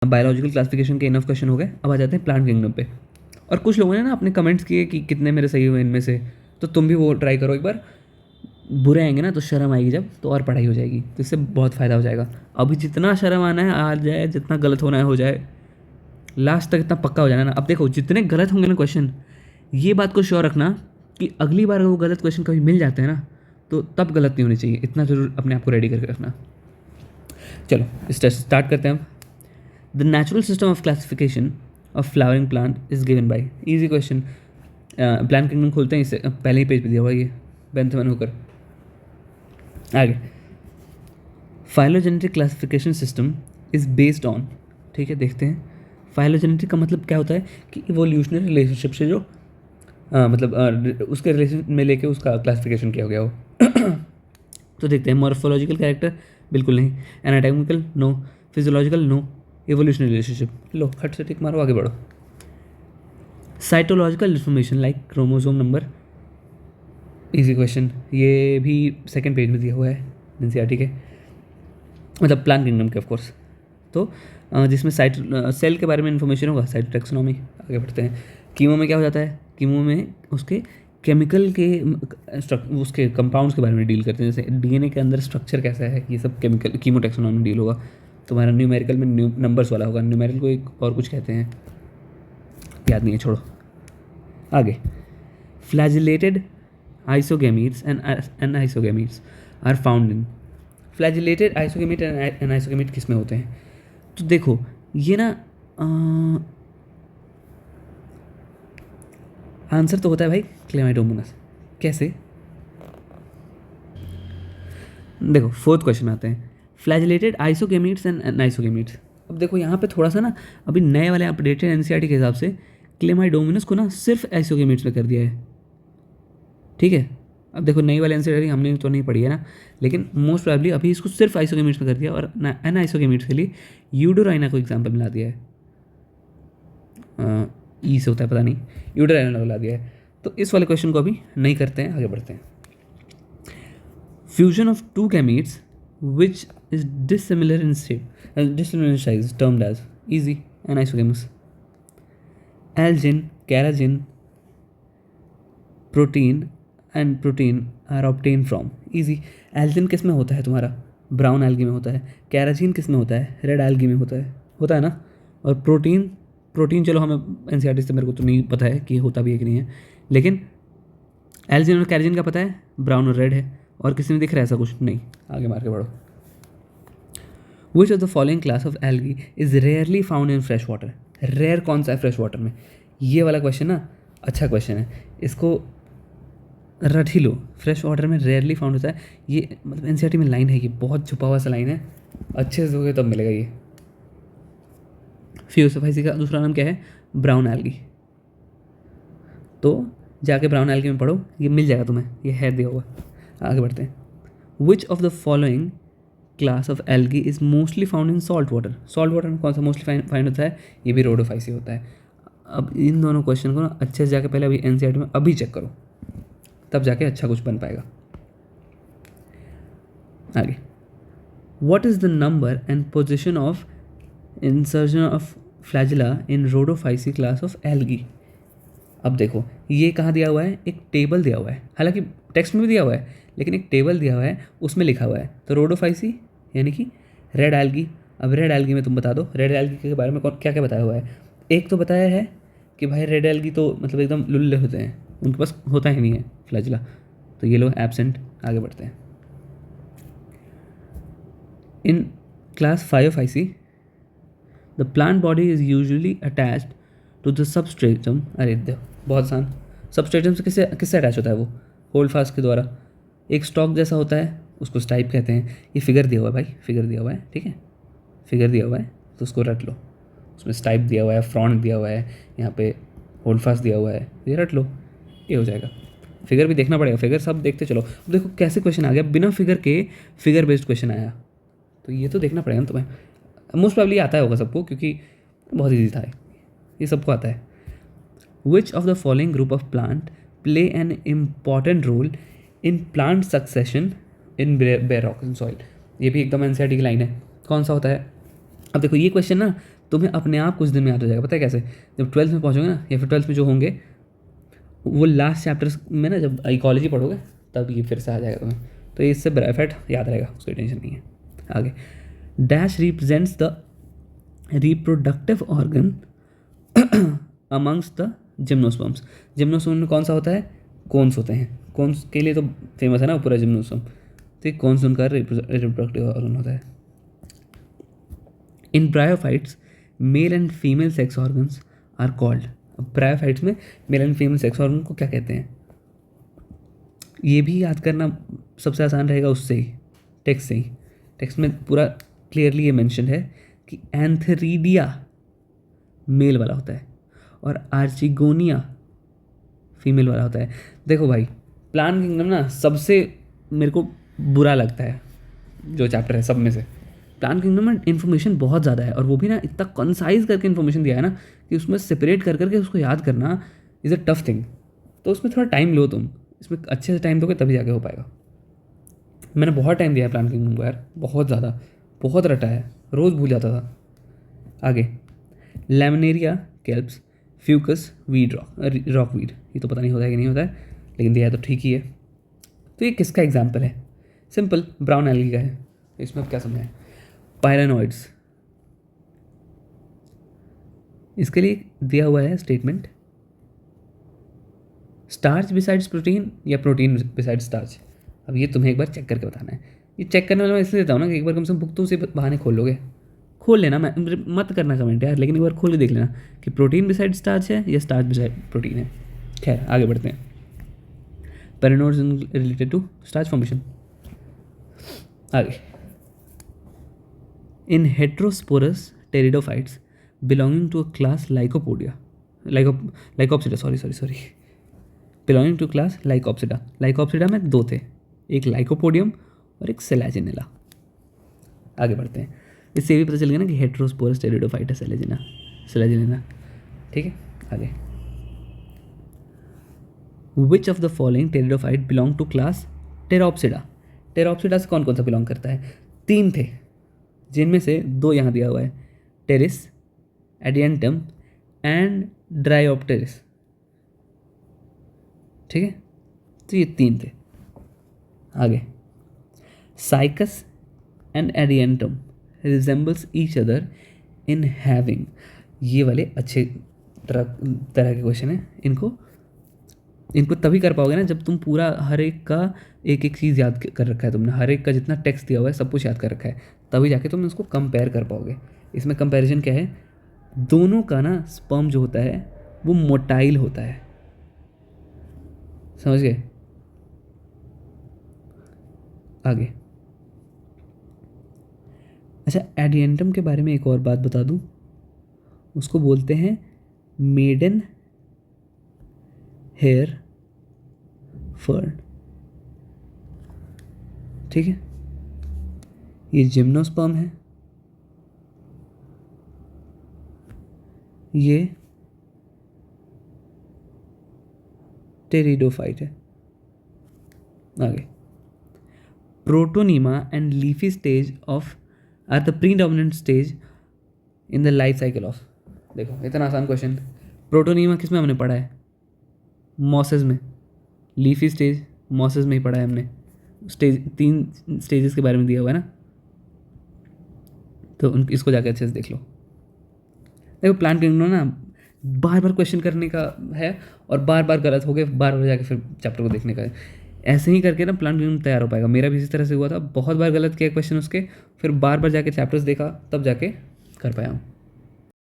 Biological classification के enough question हो गए। अब आ जाते हैं प्लांट किंगडम पे। और कुछ लोगों ने ना अपने कमेंट्स किए कि कितने मेरे सही हुए इनमें से, तो तुम भी वो ट्राई करो एक बार। बुरे आएंगे ना तो शर्म आएगी जब, तो और पढ़ाई हो जाएगी, तो इससे बहुत फ़ायदा हो जाएगा। अभी जितना शर्म आना है आ जाए, जितना गलत होना है हो जाए, लास्ट तक इतना पक्का हो जाना ना। अब देखो जितने गलत होंगे ना क्वेश्चन, ये बात को श्योर रखना कि अगली बार अगर वो गलत क्वेश्चन कभी मिल जाते हैं ना, तो तब गलत नहीं होनी चाहिए। इतना जरूर अपने आप को रेडी करके रखना। चलो स्टार्ट करते हैं अब। The natural system of classification of flowering plant is given by, easy question. Plant kingdom खोलते हैं, इससे पहले ही पेज पे दिया हुआ ये बेंथमैन होकर। आगे, phylogenetic classification system is based on, ठीक है देखते हैं। फाइलोजेनेटिक का मतलब क्या होता है कि इवोल्यूशनरी रिलेशनशिप से जो उसके रिलेशन में लेके उसका क्लासिफिकेशन किया गया हो। तो देखते हैं। मॉर्फोलॉजिकल कैरेक्टर बिल्कुल नहीं, anatomical no, physiological no, evolutionary relationship लो, खट से टिक मारो, आगे बढ़ो। Cytological information like chromosome number, easy question, ये भी सेकंड पेज में दिया हुआ है एनसीईआरटी के, मतलब प्लांट किंगडम के ऑफकोर्स। तो जिसमें सेल के बारे में इन्फॉर्मेशन होगा, साइटोटैक्सोनॉमी। आगे बढ़ते हैं। कीमो में क्या हो जाता है, कीमो में उसके केमिकल के उसके कंपाउंड्स के बारे में डील करते हैं, जैसे डीएनए के अंदर स्ट्रक्चर कैसा है, ये सब केमिकल कीमोटैक्सोनॉमी डील होगा। तुम्हारा न्यूमेरिकल में नंबर्स वाला होगा, न्यूमेरिकल को एक और कुछ कहते हैं, याद नहीं है, छोड़ो। आगे, flagellated isogametes and anisogametes are found in. Flagellated isogamete and anisogamete किस में होते हैं? तो देखो ये ना आंसर तो होता है भाई क्लेमाइडोमोनास। कैसे? देखो फोर्थ क्वेश्चन में आते हैं, फ्लैजिलेटेड आइसोगेमीट्स एंड एनाइसोगेमीट्स। अब देखो यहाँ पे थोड़ा सा ना अभी नए वाले अपडेटेड एनसीईआरटी के हिसाब से क्लेमाइडोमोनास को ना सिर्फ आइसोगेमीट्स में कर दिया है, ठीक है। अब देखो नई वाले एनसीईआरटी हमने तो नहीं पढ़ी है ना, लेकिन मोस्ट प्रोबेबली अभी इसको सिर्फ आइसोगेमीट्स में कर दिया और एनाइसोगेमीट्स के लिए यूडोराइना को एग्जाम्पल मिला दिया है। ई से होता है पता नहीं, यूडोराइना मिला दिया है। तो इस वाले क्वेश्चन को अभी नहीं करते हैं, आगे बढ़ते हैं। Fusion of two gametes which is dissimilar in shape, dissimilar in size, termed as, easy, anisogamous. Algin, carrageenan, protein and protein are obtain from, easy. Algin किस में होता है तुम्हारा? ब्राउन एल्गी में होता है। कैराजिन किस में होता है? रेड एल्गी में होता है ना। और प्रोटीन चलो हमें एनसीईआरटी से मेरे को तो नहीं पता है कि होता भी है कि नहीं है, लेकिन एल्जिन और कैराजिन का पता है, ब्राउन और रेड है। और किसी में दिख रहा है ऐसा कुछ? नहीं, आगे मार के बढ़ो। Which of the following class of algae is rarely found in fresh water? Rare कौन सा है फ्रेश वाटर में? ये वाला क्वेश्चन ना अच्छा क्वेश्चन है, इसको रट ही लो। फ्रेश वाटर में रेयरली फाउंड होता है, ये मतलब एनसीईआरटी में लाइन है, ये बहुत छुपा हुआ सा लाइन है, अच्छे से दोगे तब मिलेगा ये। फियोसोफाइसी का दूसरा नाम क्या है? Brown algae. तो जाके ब्राउन एल्गी में पढ़ो, ये मिल जाएगा तुम्हें, ये है दिया हुआ। आगे बढ़ते हैं। विच of the following class of algae is mostly found in salt water? Salt water में कौन सा मोस्टली फाइंड होता है? ये भी रोडोफाइसी होता है। अब इन दोनों क्वेश्चन को ना अच्छे से जाके पहले अभी एनसीईआरटी में अभी चेक करो, तब जाके अच्छा कुछ बन पाएगा। आगे, what is the number and position of insertion of flagella in Rhodophyceae class of algae? अब देखो ये कहाँ दिया हुआ है, एक टेबल दिया हुआ है, हालांकि टेक्स्ट में भी दिया हुआ है, लेकिन एक टेबल दिया हुआ है, उसमें लिखा हुआ है। तो रोडोफाइसी यानी कि रेड एल्गी। अब रेड एल्गी में तुम बता दो, रेड एल्गी के बारे में क्या क्या बताया हुआ है? एक तो बताया है कि भाई रेड एल्गी तो मतलब एकदम लुल्ले होते हैं, उनके पास होता ही नहीं है फ्लैजिला, तो ये लो एब्सेंट। आगे बढ़ते हैं। In class Phaeophyceae the plant body is usually attached to the substratum. अरे देखो बहुत आसान, सबस्ट्रेटम से किससे अटैच होता है वो? होल्ड फास्ट के द्वारा। एक स्टॉक जैसा होता है, उसको स्टाइप कहते हैं। ये फिगर दिया हुआ है भाई, फिगर दिया हुआ है, ठीक है, फिगर दिया हुआ है तो उसको रट लो। उसमें स्टाइप दिया हुआ है, फ्रॉन्ट दिया हुआ है, यहाँ पे होल्ड फास्ट दिया हुआ है, ये रट लो, ये हो जाएगा। फिगर भी देखना पड़ेगा, फिगर सब देखते चलो। देखो कैसे क्वेश्चन आ गया, बिना फिगर के फिगर बेस्ड क्वेश्चन आया, तो ये तो देखना पड़ेगा ना तुम्हें। मोस्ट प्रॉब्ली आता है होगा सबको, क्योंकि बहुत ईजी था ये सबको आता है। Which of the following group of plant play an important role in plant succession in bare rock and soil? ये भी एकदम एनसीईआरटी की लाइन है। कौन सा होता है? अब देखो ये क्वेश्चन ना तुम्हें अपने आप कुछ दिन में याद हो जाएगा, पता है कैसे? जब 12th में पहुँचोगे ना, या फिर 12th में जो होंगे वो लास्ट चैप्टर्स में ना, जब इकोलॉजी पढ़ोगे तब ये फिर से आ जाएगा तुम्हें। तो इससे ब्रैफेट याद रहेगा, उसकी टेंशन नहीं है। आगे, dash represents the reproductive organ amongst the gymnosperms. Gymnosperm में कौन सा होता है? कॉन्स होते हैं। कॉन्स के लिए तो फेमस है ना पूरा जिम्नोस्पर्म। तो कॉन्स उनका रिप्रोडक्टिव ऑर्गन होता है। In bryophytes male and female sex organs are called. अब ब्रायोफाइट्स में male and female sex organ को क्या कहते हैं? ये भी याद करना सबसे आसान रहेगा उससे ही, टेक्स्ट से ही। टेक्स्ट में पूरा क्लियरली ये मेंशन है कि एंथरीडिया मेल वाला होता है और आर्चिगोनिया फीमेल वाला होता है। देखो भाई, प्लांट किंगडम ना सबसे मेरे को बुरा लगता है जो चैप्टर है सब में से। प्लांट किंगडम में इन्फॉर्मेशन बहुत ज़्यादा है, और वो भी ना इतना कंसाइज करके इन्फॉर्मेशन दिया है ना कि उसमें सेपरेट कर करके उसको याद करना इज़ अ टफ थिंग। तो उसमें थोड़ा टाइम लो तुम, इसमें अच्छे से टाइम दोगे तभी जाके हो पाएगा। मैंने बहुत टाइम दिया है प्लांट किंगडम को यार, बहुत ज़्यादा, बहुत रटा है, रोज़ भूल जाता था। आगे, laminaria kelps fucus weed rock weed. ये तो पता नहीं होता है कि नहीं होता है, लेकिन दिया है तो ठीक ही है। तो ये किसका एग्जाम्पल है? सिंपल, ब्राउन एल्गी का है। इसमें अब क्या समझ है? पायरानोइड्स, इसके लिए दिया हुआ है स्टेटमेंट, स्टार्च बिसाइड्स प्रोटीन या प्रोटीन बिसाइड्स स्टार्च। अब ये तुम्हें एक बार चेक करके बताना है। ये चेक करने वाला मैं इसलिए देता हूँ ना कि एक बार कम से कम बुक तो उसे बहाने खोल लोगे, खोल लेना, मैं मत करना कमेंट यार, लेकिन एक बार खोल के देख लेना कि प्रोटीन बिसाइड स्टार्च है या स्टार्च बिसाइड प्रोटीन है। खैर आगे बढ़ते हैं। Pyrenoids related to starch formation. आगे, in heterosporous pteridophytes belonging to a class lycopodia lycopsida sorry belonging to class lycopsida. Lycopsida में दो थे, एक लाइकोपोडियम और एक सेलेजिनेला। आगे बढ़ते हैं। इससे भी पता चल गया ना कि हेट्रोस्पोरस टेरिडोफाइट है सेलेजिनेला। ठीक है, आगे, which of the following pteridophyte belong to class pteropsida. Pteropsida से कौन कौन सा बिलोंग करता है? 3 थे, जिनमें से 2 यहाँ दिया हुआ है, टेरिस, एडियंटम एंड ड्रायोप्टेरिस। ठीक है, तो ये 3 थे। आगे, cycas and Adiantum resembles each other in having. ये वाले अच्छे तरह के क्वेश्चन हैं। इनको तभी कर पाओगे ना जब तुम पूरा हर एक का एक एक चीज़ याद कर रखा है तुमने, हर एक का जितना टेक्स्ट दिया हुआ है सब कुछ याद कर रखा है, तभी जाके तुम इसको कंपेयर कर पाओगे। इसमें कंपैरिजन क्या है? दोनों का ना स्पर्म जो होता है वो मोटाइल होता है, समझ गए? आगे, अच्छा, एडियंटम के बारे में एक और बात बता दूं, उसको बोलते हैं मेडन हेयर फर्न। ठीक है, ये जिम्नोस्पर्म है, ये टेरिडोफाइट है। आगे, protonema and leafy stage of are the predominant stage in the life cycle of. देखो इतना आसान क्वेश्चन। प्रोटोनीमा किस में हमने पढ़ा है? मॉसेस में। लीफी स्टेज मॉसेस में ही पढ़ा है हमने। स्टेज 3 स्टेजेस के बारे में दिया हुआ है ना, तो इसको जाके अच्छे से देख लो। देखो प्लांट किंगडम ना बार बार क्वेश्चन करने का है और बार बार गलत हो गए, बार बार जाके फिर चैप्टर को देखने का है। ऐसे ही करके ना प्लांट किंगडम तैयार हो पाएगा। मेरा भी इसी तरह से हुआ था, बहुत बार गलत किया क्वेश्चन उसके, फिर बार बार जाके चैप्टर्स देखा तब जाके कर पाया हूँ।